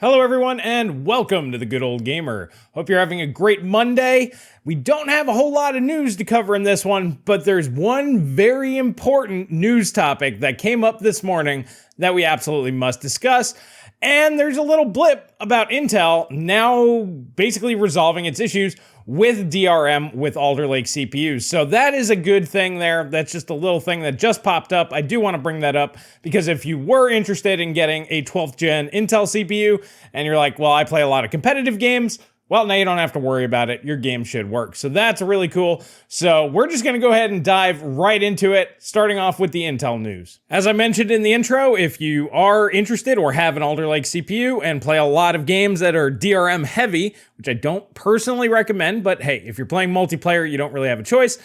Hello everyone and welcome to The Good Old Gamer. Hope you're having a great Monday. We don't have a whole lot of news to cover in this one, but there's one very important news topic that came up this morning that we absolutely must discuss. And there's a little blip about Intel now basically resolving its issues with DRM with Alder Lake CPUs. So that is a good thing there. That's just a little thing that just popped up. I do want to bring that up because if you were interested in getting a 12th gen Intel CPU and you're like, well, I play a lot of competitive games, well, now you don't have to worry about it. Your game should work. So that's really cool. So we're just going to go ahead and dive right into it, starting off with the Intel news. As I mentioned in the intro, if you are interested or have an Alder Lake CPU and play a lot of games that are DRM heavy, which I don't personally recommend, but hey, if you're playing multiplayer, you don't really have a choice.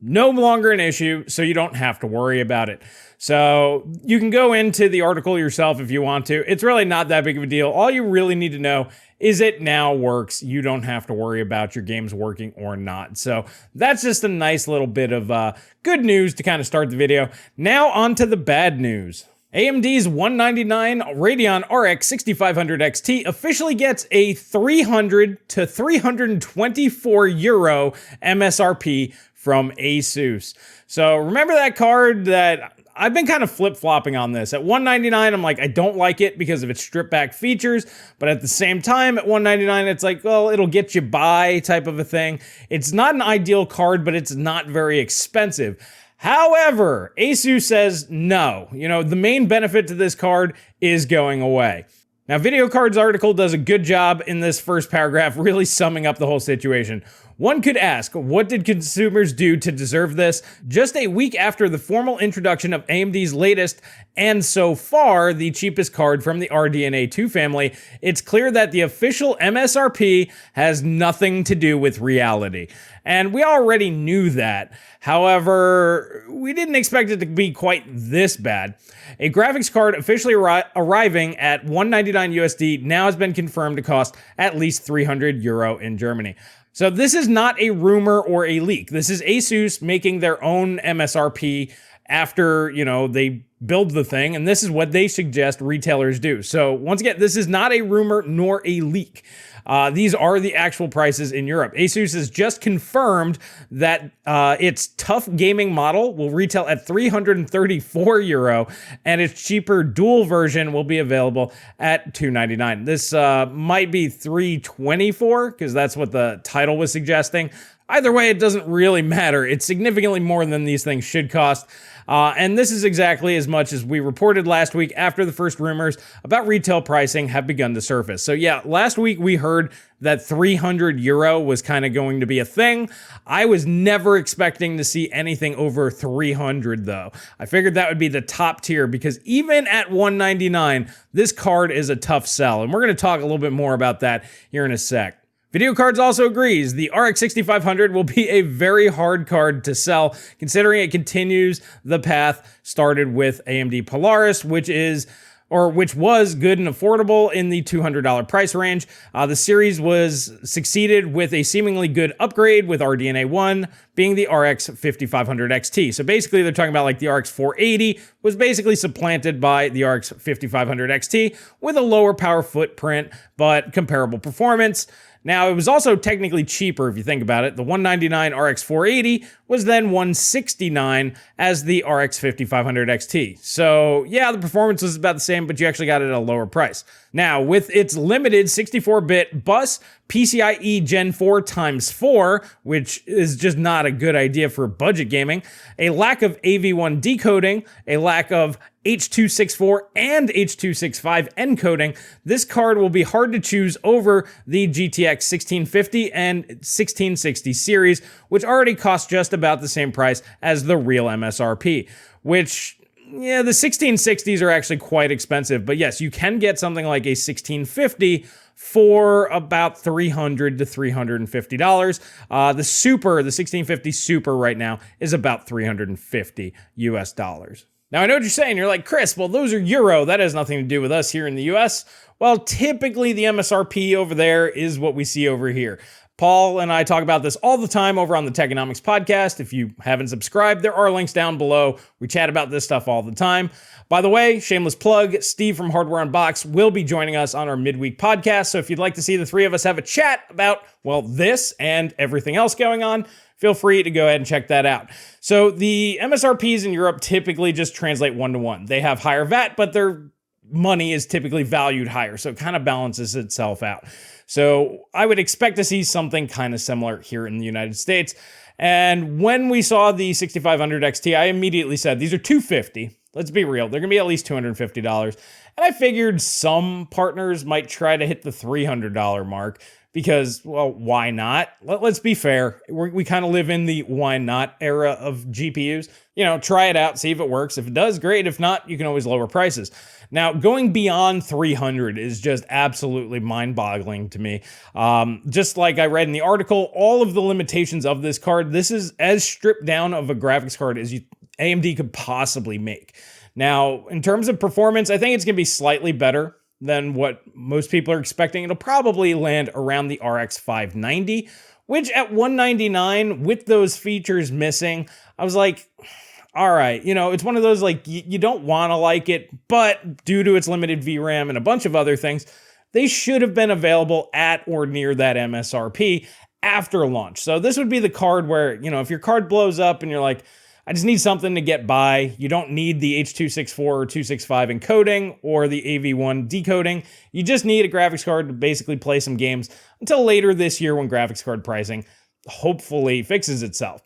No longer an issue, so you don't have to worry about it. So you can go into the article yourself if you want to. It's really not that big of a deal. All you really need to know is it now works. You don't have to worry about your games working or not. So that's just a nice little bit of good news to kind of start the video. Now on to the bad news. AMD's 199 Radeon RX 6500 XT officially gets a 300 to 324 euro MSRP from ASUS. So remember that card that I've been kind of flip-flopping on this. At $199, I'm like, I don't like it because of its stripped-back features, but at the same time, at $199, it's like, well, it'll get you by type of a thing. It's not an ideal card, but it's not very expensive. However, ASUS says no. You know, the main benefit to this card is going away. Now, VideoCard's article does a good job in this first paragraph, really summing up the whole situation. One could ask, what did consumers do to deserve this? Just a week after the formal introduction of AMD's latest, and so far, the cheapest card from the RDNA 2 family, it's clear that the official MSRP has nothing to do with reality. And we already knew that. However, we didn't expect it to be quite this bad. A graphics card officially arriving at $199 USD now has been confirmed to cost at least 300 euro in Germany. So this is not a rumor or a leak. This is ASUS making their own MSRP after, they build the thing, and this is what they suggest retailers do. So once again, this is not a rumor nor a leak. These are the actual prices in Europe. ASUS has just confirmed that its tough gaming model will retail at 334 euro, and its cheaper dual version will be available at 299. This might be 324 because that's what the title was suggesting. Either way, it doesn't really matter. It's significantly more than these things should cost. And this is exactly as much as we reported last week after the first rumors about retail pricing have begun to surface. So yeah, last week we heard that 300 euro was kind of going to be a thing. I was never expecting to see anything over 300 though. I figured that would be the top tier because even at 199, this card is a tough sell. And we're going to talk a little bit more about that here in a sec. VideoCards also agrees the RX 6500 will be a very hard card to sell, considering it continues the path started with AMD Polaris, which was good and affordable in the $200 price range. The series was succeeded with a seemingly good upgrade with RDNA 1 being the RX 5500 XT. So basically they're talking about like the RX 480 was basically supplanted by the RX 5500 XT with a lower power footprint, but comparable performance. Now, it was also technically cheaper if you think about it. The 199 RX 480 was then 169 as the RX 5500 XT. So yeah, the performance was about the same, but you actually got it at a lower price. Now, with its limited 64-bit bus, PCIe Gen 4 x 4, which is just not a good idea for budget gaming, a lack of AV1 decoding, a lack of H.264 and H.265 encoding, this card will be hard to choose over the GTX 1650 and 1660 series, which already cost just about the same price as the real MSRP, which, yeah, the 1660s are actually quite expensive, but yes, you can get something like a 1650 for about $300 to $350. The 1650 Super right now is about $350 US dollars. Now, I know what you're saying. You're like, Chris, well, those are euro. That has nothing to do with us here in the US. Well, typically the MSRP over there is what we see over here. Paul and I talk about this all the time over on the Techonomics podcast. If you haven't subscribed, there are links down below. We chat about this stuff all the time. By the way, shameless plug, Steve from Hardware Unboxed will be joining us on our midweek podcast. So if you'd like to see the three of us have a chat about, well, this and everything else going on, feel free to go ahead and check that out. So the MSRPs in Europe typically just translate one-to-one. They have higher VAT, but their money is typically valued higher. So it kind of balances itself out. So I would expect to see something kind of similar here in the United States. And when we saw the 6500 XT, I immediately said, these are $250. Let's be real. They're going to be at least $250. And I figured some partners might try to hit the $300 mark because, well, why not? Let's be fair. We kind of live in the why not era of GPUs. You know, try it out, see if it works. If it does, great. If not, you can always lower prices. Now, going beyond 300 is just absolutely mind-boggling to me. Just like I read in the article, all of the limitations of this card, this is as stripped down of a graphics card as AMD could possibly make. Now, in terms of performance, I think it's going to be slightly better than what most people are expecting. It'll probably land around the RX 590, which at $199 with those features missing, I was like, all right, you know, it's one of those like you don't want to like it, but due to its limited VRAM and a bunch of other things, they should have been available at or near that MSRP after launch. So this would be the card where, you know, if your card blows up and you're like, I just need something to get by. You don't need the H.264 or 265 encoding or the AV1 decoding. You just need a graphics card to basically play some games until later this year when graphics card pricing hopefully fixes itself.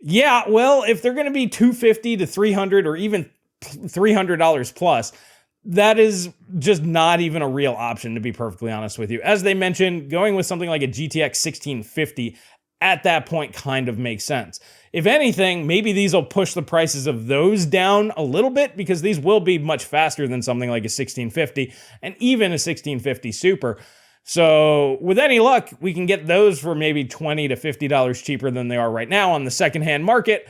Yeah, well, if they're going to be $250 to $300 or even $300 plus, that is just not even a real option, to be perfectly honest with you. As they mentioned, going with something like a GTX 1650 at that point kind of makes sense. If anything, maybe these will push the prices of those down a little bit because these will be much faster than something like a 1650 and even a 1650 Super. So with any luck, we can get those for maybe $20 to $50 cheaper than they are right now on the secondhand market.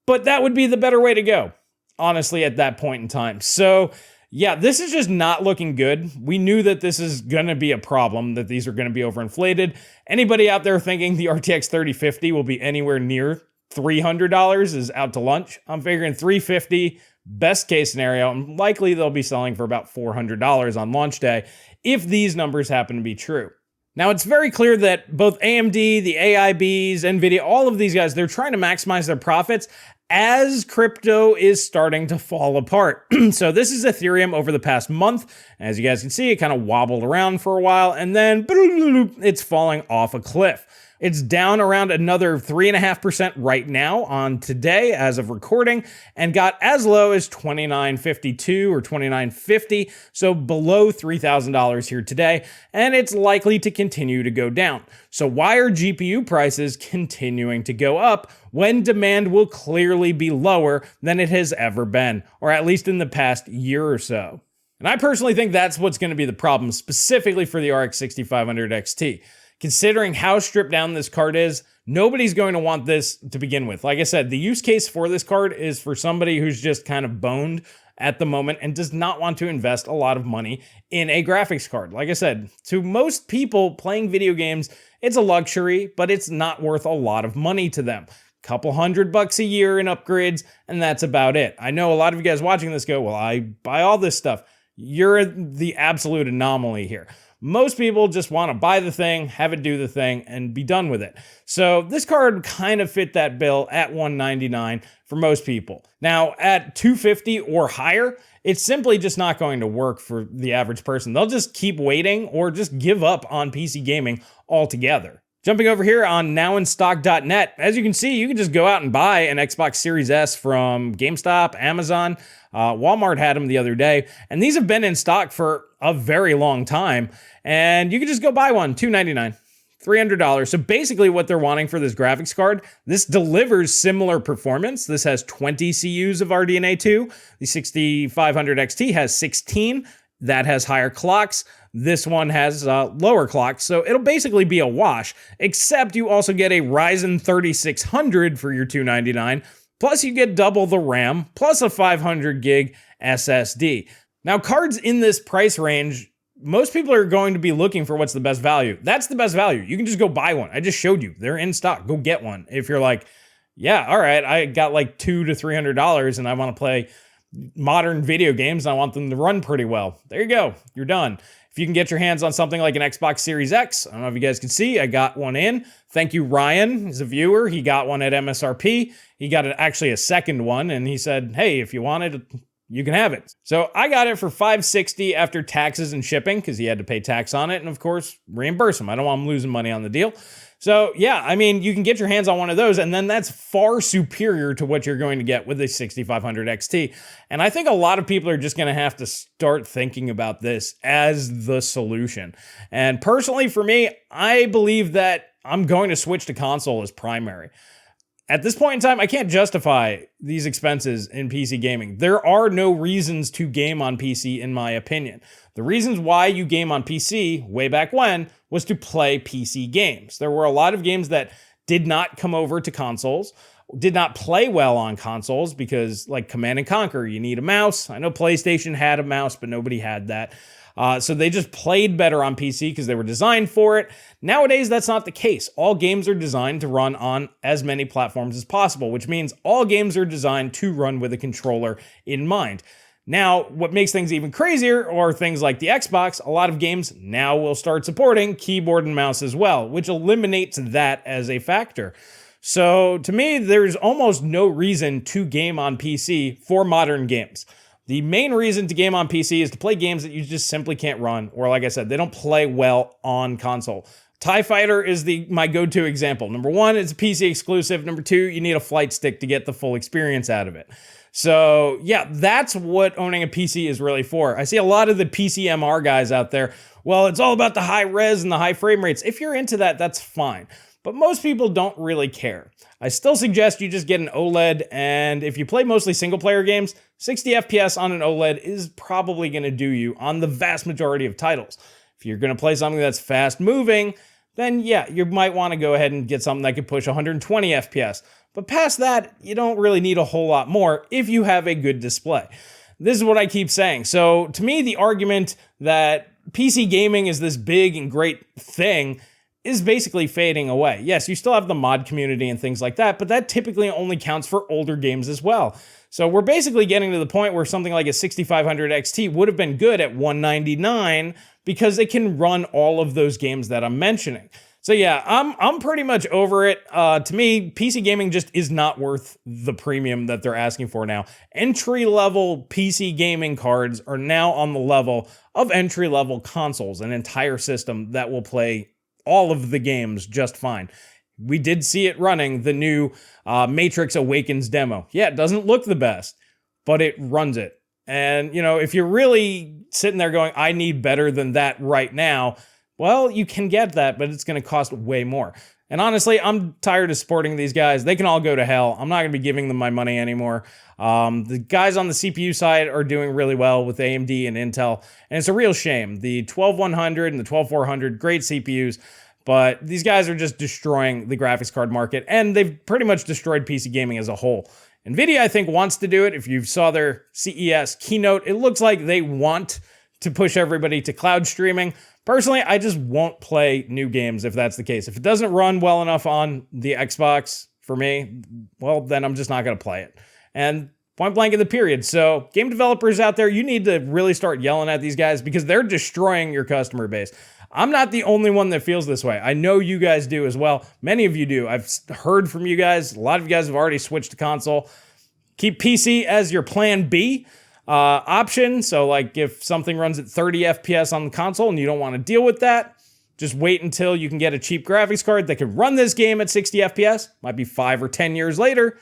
But that would be the better way to go, honestly, at that point in time. So yeah, this is just not looking good. We knew that this is going to be a problem, that these are going to be overinflated. Anybody out there thinking the RTX 3050 will be anywhere near $300 is out to lunch. I'm figuring $350, best case scenario, and likely they'll be selling for about $400 on launch day if these numbers happen to be true. Now, it's very clear that both AMD, the AIBs, NVIDIA, all of these guys, they're trying to maximize their profits as crypto is starting to fall apart. So this is Ethereum over the past month. As you guys can see, it kind of wobbled around for a while, and then it's falling off a cliff. It's down around another 3.5% right now on today as of recording, and got as low as $29.52 or $29.50, so below $3,000 here today, and it's likely to continue to go down. So why are GPU prices continuing to go up when demand will clearly be lower than it has ever been, or at least in the past year or so? And I personally think that's what's going to be the problem, specifically for the RX 6500 XT. Considering how stripped down this card is, nobody's going to want this to begin with. Like I said, the use case for this card is for somebody who's just kind of boned at the moment and does not want to invest a lot of money in a graphics card. Like I said, to most people playing video games, it's a luxury, but it's not worth a lot of money to them. Couple $100 a year in upgrades, and that's about it. I know a lot of you guys watching this go, well, I buy all this stuff. You're the absolute anomaly here. Most people just want to buy the thing, have it do the thing, and be done with it. So this card kind of fit that bill at $199 for most people. Now, at $250 or higher, it's simply just not going to work for the average person. They'll just keep waiting or just give up on PC gaming altogether. Jumping over here on nowinstock.net, as you can see, you can just go out and buy an Xbox Series S from GameStop, Amazon. Walmart had them the other day, and these have been in stock for a very long time, and you can just go buy one, $299, $300. So basically what they're wanting for this graphics card, this delivers similar performance. This has 20 CUs of RDNA 2. The 6500 XT has 16. That has higher clocks. This one has lower clocks, so it'll basically be a wash, except you also get a Ryzen 3600 for your $299, plus you get double the RAM, plus a 500 gig SSD. Now, cards in this price range most people are going to be looking for what's the best value. That's the best value. You can just go buy one. I just showed you. They're in stock. Go get one. If you're like, yeah, all right, I got like $200 to $300 and I want to play modern video games and I want them to run pretty well. There you go. You're done. If you can get your hands on something like an Xbox Series X, I don't know if you guys can see, I got one in. Thank you, Ryan. He's a viewer. He got one at MSRP. He got actually a second one, and he said, hey, if you want it, you can have it. So I got it for $560 after taxes and shipping, because he had to pay tax on it, and of course, reimburse him. I don't want him losing money on the deal. So yeah, I mean, you can get your hands on one of those, and then that's far superior to what you're going to get with a 6500 XT. And I think a lot of people are just going to have to start thinking about this as the solution. And personally, for me, I believe that I'm going to switch to console as primary. At this point in time, I can't justify these expenses in PC gaming. There are no reasons to game on PC, in my opinion. The reasons why you game on PC way back when was to play PC games. There were a lot of games that did not come over to consoles, did not play well on consoles because, like Command and Conquer, you need a mouse. I know PlayStation had a mouse, but nobody had that. So they just played better on PC because they were designed for it. Nowadays, that's not the case. All games are designed to run on as many platforms as possible, which means all games are designed to run with a controller in mind. Now, what makes things even crazier are things like the Xbox. A lot of games now will start supporting keyboard and mouse as well, which eliminates that as a factor. So to me, there's almost no reason to game on PC for modern games. The main reason to game on PC is to play games that you just simply can't run, or like I said, they don't play well on console. TIE Fighter is my go-to example. Number one, it's a PC exclusive. Number two, you need a flight stick to get the full experience out of it. So yeah, that's what owning a PC is really for. I see a lot of the PCMR guys out there. Well, it's all about the high res and the high frame rates. If you're into that, that's fine. But most people don't really care. I still suggest you just get an OLED, and if you play mostly single-player games, 60 FPS on an OLED is probably going to do you on the vast majority of titles. If you're going to play something that's fast-moving, then yeah, you might want to go ahead and get something that could push 120 FPS. But past that, you don't really need a whole lot more if you have a good display. This is what I keep saying. So to me, the argument that PC gaming is this big and great thing is basically fading away. Yes, you still have the mod community and things like that, but that typically only counts for older games as well. So we're basically getting to the point where something like a 6500 XT would have been good at $199 because it can run all of those games that I'm mentioning. So yeah, I'm pretty much over it. To me, PC gaming just is not worth the premium that they're asking for now. Entry-level PC gaming cards are now on the level of entry-level consoles, an entire system that will play all of the games just fine. We did see it running the new Matrix Awakens demo. Yeah, it doesn't look the best, but it runs it. And, you know, if you're really sitting there going, I need better than that right now, well, you can get that, but it's going to cost way more. And honestly, I'm tired of supporting these guys. They can all go to hell. I'm not going to be giving them my money anymore. The guys on the CPU side are doing really well with AMD and Intel, and it's a real shame. The 12100 and the 12400, great CPUs, but these guys are just destroying the graphics card market, and they've pretty much destroyed PC gaming as a whole. NVIDIA, I think, wants to do it. If you saw their CES keynote, it looks like they want to push everybody to cloud streaming. Personally, I just won't play new games if that's the case. If it doesn't run well enough on the Xbox for me, well, then I'm just not going to play it. And point blank in the period. So game developers out there, you need to really start yelling at these guys because they're destroying your customer base. I'm not the only one that feels this way. I know you guys do as well. Many of you do. I've heard from you guys. A lot of you guys have already switched to console. Keep PC as your plan B option. So like if something runs at 30 FPS on the console and you don't want to deal with that, just wait until you can get a cheap graphics card that can run this game at 60 FPS. Might be 5 or 10 years later,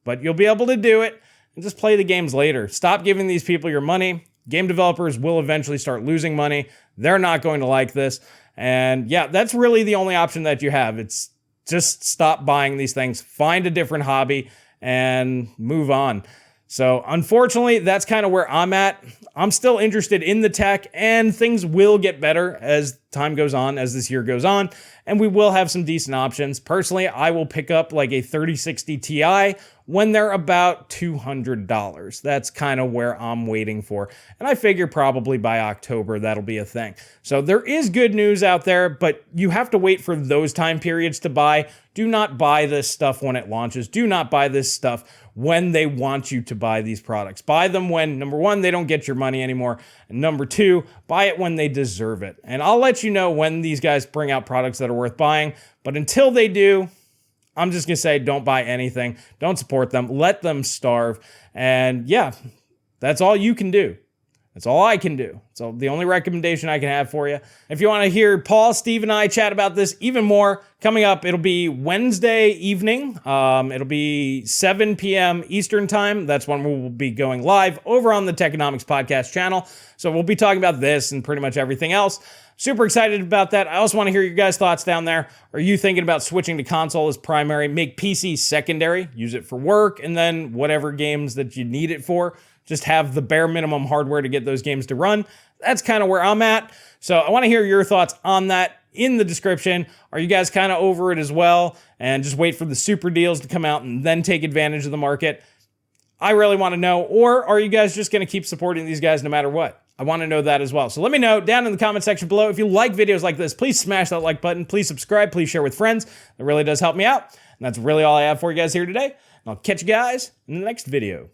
but you'll be able to do it and just play the games later. Stop giving these people your money. Game developers will eventually start losing money. They're not going to like this. And yeah, that's really the only option that you have. It's just stop buying these things, find a different hobby, and move on. So unfortunately, that's kind of where I'm at. I'm still interested in the tech, and things will get better as time goes on, as this year goes on, and we will have some decent options. Personally, I will pick up like a 3060 Ti when they're about $200. That's kind of where I'm waiting for. And I figure probably by October that'll be a thing. So there is good news out there, but you have to wait for those time periods to buy. Do not buy this stuff when it launches. Do not buy this stuff when they want you to buy these products. Buy them when, number one, they don't get your money anymore. And number two, buy it when they deserve it. And I'll let you know when these guys bring out products that are worth buying. But until they do, I'm just going to say don't buy anything. Don't support them. Let them starve. And yeah, that's all you can do. That's all I can do. So the only recommendation I can have for you. If you want to hear Paul, Steve, and I chat about this even more, coming up, it'll be Wednesday evening. It'll be 7 p.m. Eastern time. That's when we will be going live over on the Techonomics podcast channel. So we'll be talking about this and pretty much everything else. Super excited about that. I also want to hear your guys' thoughts down there. Are you thinking about switching to console as primary, make PC secondary, use it for work, and then whatever games that you need it for, just have the bare minimum hardware to get those games to run? That's kind of where I'm at. So I want to hear your thoughts on that in the description. Are you guys kind of over it as well and just wait for the super deals to come out and then take advantage of the market? I really want to know. Or are you guys just going to keep supporting these guys no matter what? I want to know that as well. So let me know down in the comment section below. If you like videos like this, please smash that like button. Please subscribe. Please share with friends. That really does help me out. And that's really all I have for you guys here today. And I'll catch you guys in the next video.